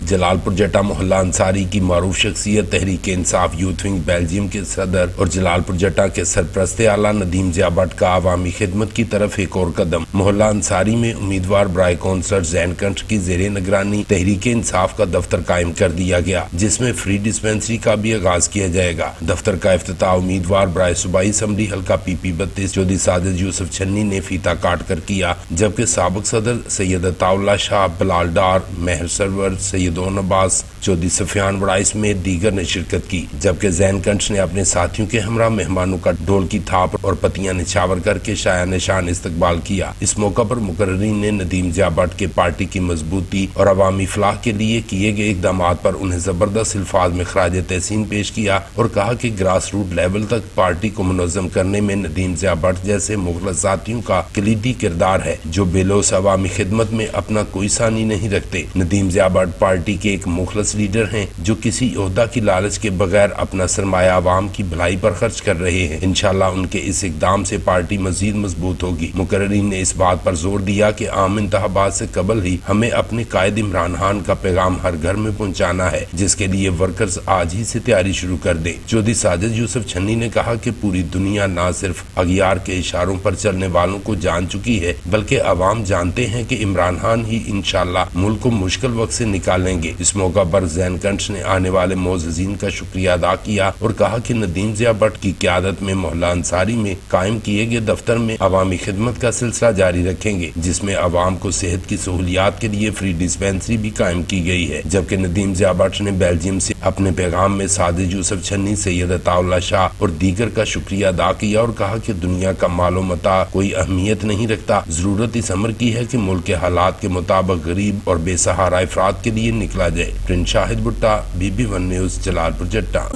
जलालपुर जटा मोहल्ला अंसारी की मारूफ शख्सियत Tehreek Insaf youth wing Belgium के सदर और जलालपुर जटा के सरप्रस्त आला नदीम ज़िया भट्ट का अवामी खिदमत की तरफ एक और कदम। मोहल्ला अंसारी में उम्मीदवार बराए कौंसलर जैन कंठ की जेरे निगरानी तहरीक इंसाफ का दफ्तर कायम कर दिया गया, जिसमें फ्री डिस्पेंसरी का भी आगाज किया जाएगा। दफ्तर का इफ्तिताह उम्मीदवार बराए सूबाई असम्बली हल्का PP 32 चौधरी साजिद यूसुफ छन्नी ने फीता काट कर किया, जबकि साबिक सदर सैयद अताउल्लाह शाह, बिलाल डार, मेहर सरवर, सैयद अब्बास, चौधरी सफियान बड़ाई समेत दीगर ने शिरकत की। जबकि जैन कंठ ने अपने साथियों के हमरा मेहमानों का ढोल की थाप और पत्तियां निछावर करके शाया निशान इस्तकबाल किया। इस मौका पर मुकर्रीन ने नदीम ज़िया भट्ट के पार्टी की मजबूती और अवामी फलाह के लिए किए गए इकदाम पर उन्हें जबरदस्त अल्फाज में खराज तहसीन पेश किया और कहा कि ग्रास रूट लेवल तक पार्टी को मुनज़्ज़म करने में नदीम ज़िया भट्ट जैसे मुखलस साथियों का कलीदी किरदार है, जो बेलोस अवामी खिदमत में अपना कोई सानी नहीं रखते। नदीम ज़िया भट्ट पार्टी के एक मुखलस लीडर हैं, जो किसी ओहदा की लालच के बगैर अपना सरमाया आवाम की भलाई पर खर्च कर रहे हैं। इंशाल्लाह उनके इस इकदाम से पार्टी मजीद मजबूत होगी। मुकर्रीन ने इस बात पर जोर दिया कि आम इंतखाबात से कबल ही हमें अपने कायद इमरान खान का पैगाम हर घर में पहुँचाना है, जिसके लिए वर्कर्स आज ही से तैयारी शुरू कर दे। चौधरी साजिद यूसुफ छन्नी ने कहा कि पूरी दुनिया न सिर्फ अगियार के इशारों पर चलने वालों को जान चुकी है, बल्कि अवाम जानते हैं कि इमरान खान ही इंशाल्लाह मुल्क को मुश्किल वक्त से निकालेंगे। इस मौका पर जैन कंठ ने आने वाले मोअज़्ज़िज़ीन का शुक्रिया अदा किया और कहा कि नदीम ज़िया भट्ट की क़यादत में मोहल्ला अंसारी में कायम किए गए दफ्तर में अवामी खिदमत का सिलसिला जारी रखेंगे, जिसमें अवाम को सेहत की सहूलियात के लिए फ्री डिस्पेंसरी भी कायम की गई है। जबकि नदीम ज़िया भट्ट ने बेल्जियम से अपने पैगाम में साजिद यूसुफ छन्नी, सैयद अताउल्लाह शाह और दीगर का शुक्रिया अदा किया और कहा कि दुनिया का मालो मता कोई अहमियत नहीं रखता, जरूरत इस अमर की है कि मुल्क के हालात के मुताबिक गरीब और बेसहारा अफराद के लिए निकला जाए। प्रिंस शाहिद भुट्टा, BB1 न्यूज़, जलालपुर जट्टा।